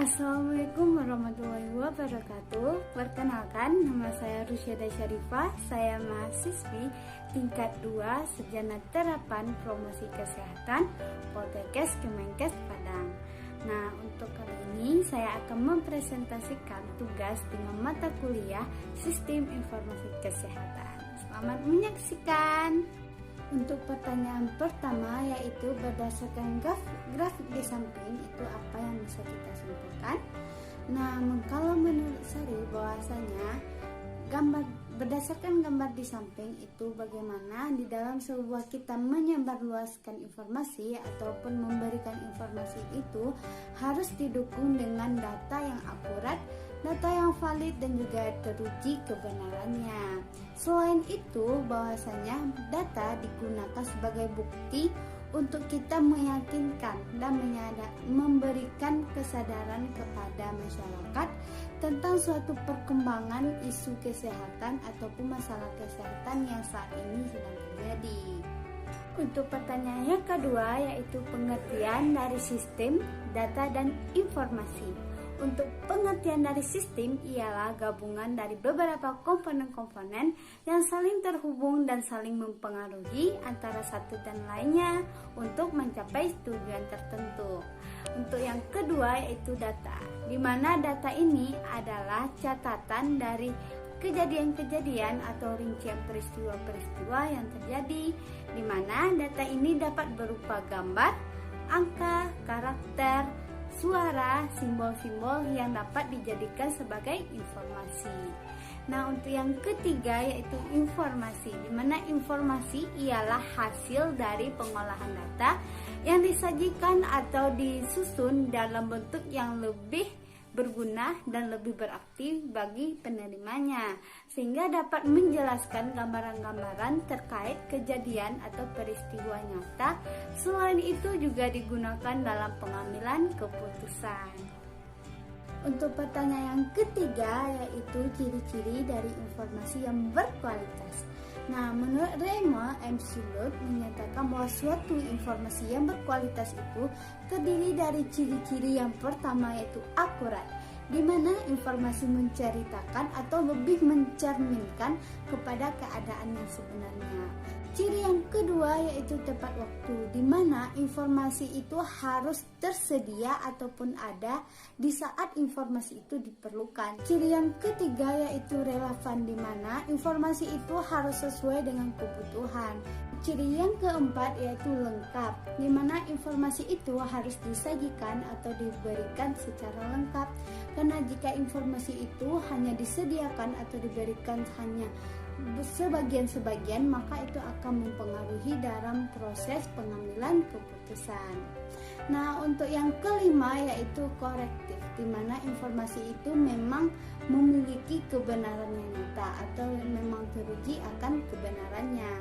Assalamualaikum warahmatullahi wabarakatuh. Perkenalkan, nama saya Rusyada Syarifah. Saya mahasiswi tingkat 2 Sarjana Terapan Promosi Kesehatan Poltekkes Kemenkes Padang. Nah, untuk kali ini saya akan mempresentasikan tugas dengan mata kuliah Sistem Informasi Kesehatan. Selamat menyaksikan. Untuk pertanyaan pertama, yaitu berdasarkan grafik di samping itu apa yang bisa kita simpulkan? Nah, kalau menurut Sari bahwasanya berdasarkan gambar di samping itu bagaimana di dalam sebuah kita menyebarluaskan informasi ataupun memberikan informasi itu harus didukung dengan data yang akurat, data yang valid dan juga teruji kebenarannya. Selain itu, bahwasanya data digunakan sebagai bukti untuk kita meyakinkan dan memberikan kesadaran kepada masyarakat tentang suatu perkembangan isu kesehatan ataupun masalah kesehatan yang saat ini sedang terjadi. Untuk pertanyaan yang kedua, yaitu pengertian dari sistem, data, dan informasi. Untuk pengertian dari sistem ialah gabungan dari beberapa komponen-komponen yang saling terhubung dan saling mempengaruhi antara satu dan lainnya untuk mencapai tujuan tertentu. Untuk yang kedua yaitu data, di mana data ini adalah catatan dari kejadian-kejadian atau rincian peristiwa-peristiwa yang terjadi, di mana data ini dapat berupa gambar, angka, karakter, suara, simbol-simbol yang dapat dijadikan sebagai informasi. Nah, untuk yang ketiga yaitu informasi, di mana informasi ialah hasil dari pengolahan data yang disajikan atau disusun dalam bentuk yang lebih berguna dan lebih berarti bagi penerimanya, sehingga dapat menjelaskan gambaran-gambaran terkait kejadian atau peristiwa nyata. Selain itu juga digunakan dalam pengambilan keputusan. Untuk pertanyaan yang ketiga yaitu ciri-ciri dari informasi yang berkualitas. Nah, menurut Raymond M. Silot menyatakan bahwa suatu informasi yang berkualitas itu terdiri dari ciri-ciri yang pertama yaitu akurat, di mana informasi menceritakan atau lebih mencerminkan kepada keadaan yang sebenarnya. Ciri yang kedua yaitu tepat waktu, di mana informasi itu harus tersedia ataupun ada di saat informasi itu diperlukan. Ciri yang ketiga yaitu relevan, di mana informasi itu harus sesuai dengan kebutuhan. Ciri yang keempat yaitu lengkap, di mana informasi itu harus disajikan atau diberikan secara lengkap. Karena jika informasi itu hanya disediakan atau diberikan hanya sebagian-sebagian, maka itu akan mempengaruhi dalam proses pengambilan keputusan. Nah, untuk yang kelima yaitu korektif, di mana informasi itu memang memiliki kebenaran yang nyata atau memang teruji akan kebenarannya.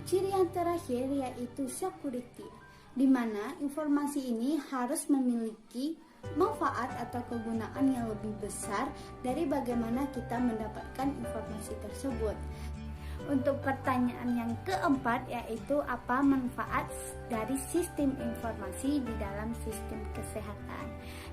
Ciri yang terakhir yaitu security, di mana informasi ini harus memiliki manfaat atau kegunaan yang lebih besar dari bagaimana kita mendapatkan informasi tersebut. Untuk pertanyaan yang keempat yaitu apa manfaat dari sistem informasi di dalam sistem kesehatan.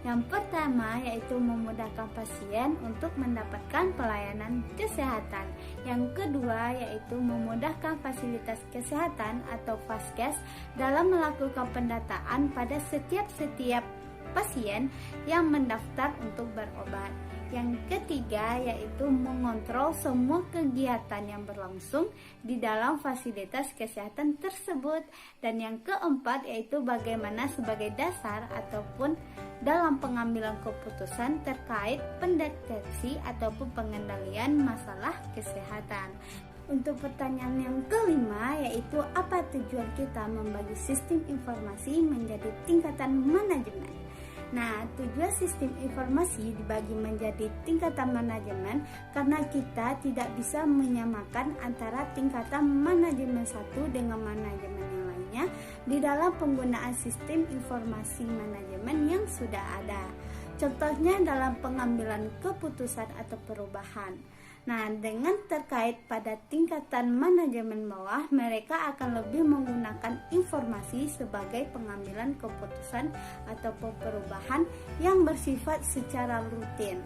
Yang pertama yaitu memudahkan pasien untuk mendapatkan pelayanan kesehatan. Yang kedua yaitu memudahkan fasilitas kesehatan atau Faskes dalam melakukan pendataan pada setiap pasien yang mendaftar untuk berobat. Yang ketiga yaitu mengontrol semua kegiatan yang berlangsung di dalam fasilitas kesehatan tersebut. Dan yang keempat yaitu bagaimana sebagai dasar ataupun dalam pengambilan keputusan terkait pendeteksi ataupun pengendalian masalah kesehatan. Untuk pertanyaan yang kelima yaitu apa tujuan kita membagi sistem informasi menjadi tingkatan manajemen. Nah, tujuan sistem informasi dibagi menjadi tingkatan manajemen karena kita tidak bisa menyamakan antara tingkatan manajemen satu dengan manajemen yang lainnya di dalam penggunaan sistem informasi manajemen yang sudah ada. Contohnya dalam pengambilan keputusan atau perubahan. Nah, dengan terkait pada tingkatan manajemen bawah, mereka akan lebih menggunakan informasi sebagai pengambilan keputusan atau perubahan yang bersifat secara rutin.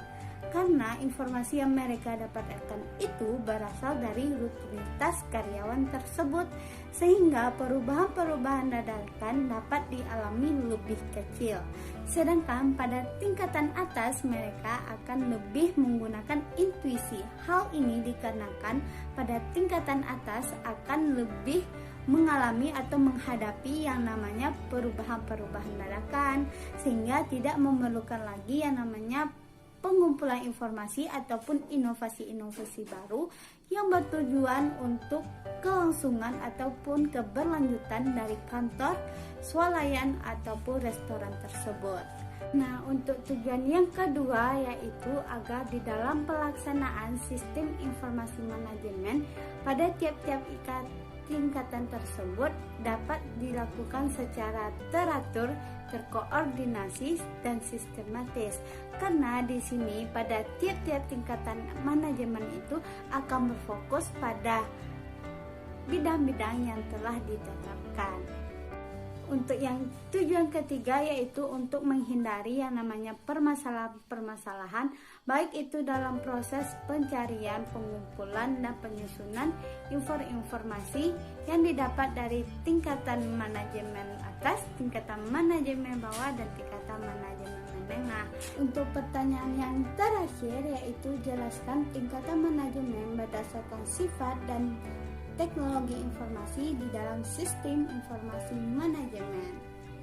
Karena informasi yang mereka dapatkan itu berasal dari rutinitas karyawan tersebut, sehingga perubahan-perubahan dadakan dapat dialami lebih kecil. Sedangkan pada tingkatan atas mereka akan lebih menggunakan intuisi. Hal ini dikarenakan pada tingkatan atas akan lebih mengalami atau menghadapi yang namanya perubahan-perubahan dadakan, sehingga tidak memerlukan lagi yang namanya pengumpulan informasi ataupun inovasi-inovasi baru yang bertujuan untuk kelangsungan ataupun keberlanjutan dari kantor, swalayan ataupun restoran tersebut. Nah, untuk tujuan yang kedua yaitu agar di dalam pelaksanaan sistem informasi manajemen pada tiap-tiap tingkatan tersebut dapat dilakukan secara teratur, terkoordinasi dan sistematis. Karena di sini pada tiap-tiap tingkatan manajemen itu akan berfokus pada bidang-bidang yang telah ditetapkan. Untuk yang tujuan ketiga yaitu untuk menghindari yang namanya permasalahan-permasalahan, baik itu dalam proses pencarian, pengumpulan, dan penyusunan informasi yang didapat dari tingkatan manajemen atas, tingkatan manajemen bawah, dan tingkatan manajemen menengah. Untuk pertanyaan yang terakhir yaitu jelaskan tingkatan manajemen berdasarkan sifat dan teknologi informasi di dalam sistem informasi manajemen.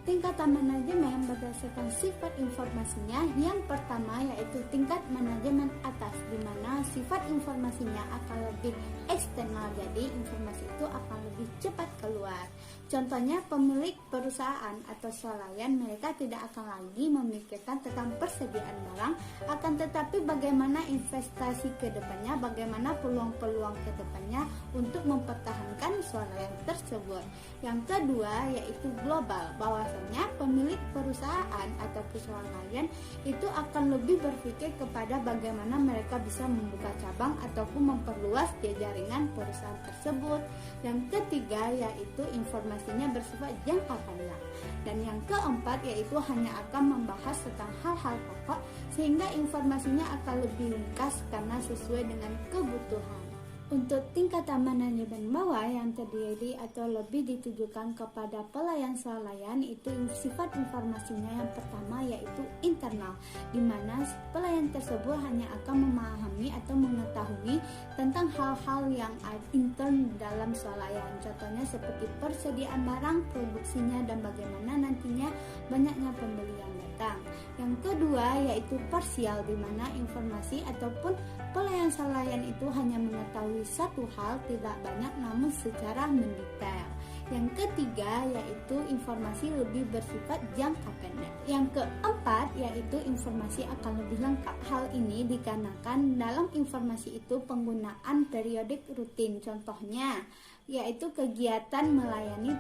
Tingkatan manajemen berdasarkan sifat informasinya, yang pertama yaitu tingkat manajemen atas, di mana sifat informasinya akan lebih eksternal, jadi informasi itu akan lebih cepat keluar. Contohnya pemilik perusahaan atau swalayan, mereka tidak akan lagi memikirkan tentang persediaan barang, akan tetapi bagaimana investasi ke depannya, bagaimana peluang-peluang ke depannya untuk mempertahankan swalayan tersebut. Yang kedua yaitu global, bahwasanya pemilik perusahaan atau swalayan itu akan lebih berpikir kepada bagaimana mereka bisa membuka cabang ataupun memperluas jaringan perusahaan tersebut. Yang ketiga yaitu informasinya bersifat jangka panjang. Dan yang keempat yaitu hanya akan membahas tentang hal-hal pokok, sehingga informasinya akan lebih ringkas karena sesuai dengan kebutuhan. Untuk tingkatan manajemen bawah yang terdiri atau lebih ditujukan kepada pelayan swalayan, itu sifat informasinya yang pertama yaitu internal, di mana pelayan tersebut hanya akan memahami atau mengetahui tentang hal-hal yang intern dalam swalayan. Contohnya seperti persediaan barang, produksinya, dan bagaimana nantinya banyaknya pembeli yang datang. Yang kedua yaitu parsial, di mana informasi ataupun pelayan swalayan itu hanya mengetahui satu hal, tidak banyak namun secara mendetail. Yang ketiga yaitu informasi lebih bersifat jangka pendek. Yang keempat yaitu informasi akan lebih lengkap. Hal ini dikarenakan dalam informasi itu penggunaan periodik rutin, contohnya yaitu kegiatan melayani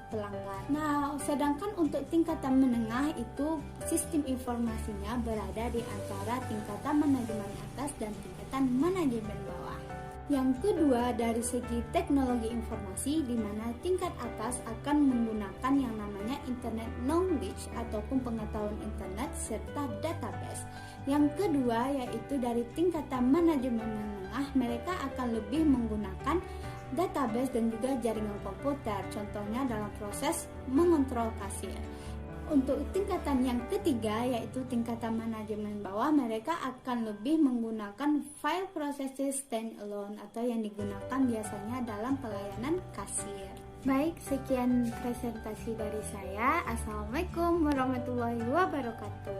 pelanggan. Nah, sedangkan untuk tingkatan menengah itu sistem informasinya berada di antara tingkatan manajemen atas dan tingkatan manajemen bawah. Yang kedua dari segi teknologi informasi, di mana tingkat atas akan menggunakan yang namanya internet knowledge ataupun pengetahuan internet serta database. Yang kedua yaitu dari tingkatan manajemen menengah, mereka akan lebih menggunakan database dan juga jaringan komputer, contohnya dalam proses mengontrol kasir. Untuk tingkatan yang ketiga yaitu tingkatan manajemen bawah, mereka akan lebih menggunakan file processes standalone atau yang digunakan biasanya dalam pelayanan kasir. Baik, sekian presentasi dari saya. Assalamualaikum warahmatullahi wabarakatuh.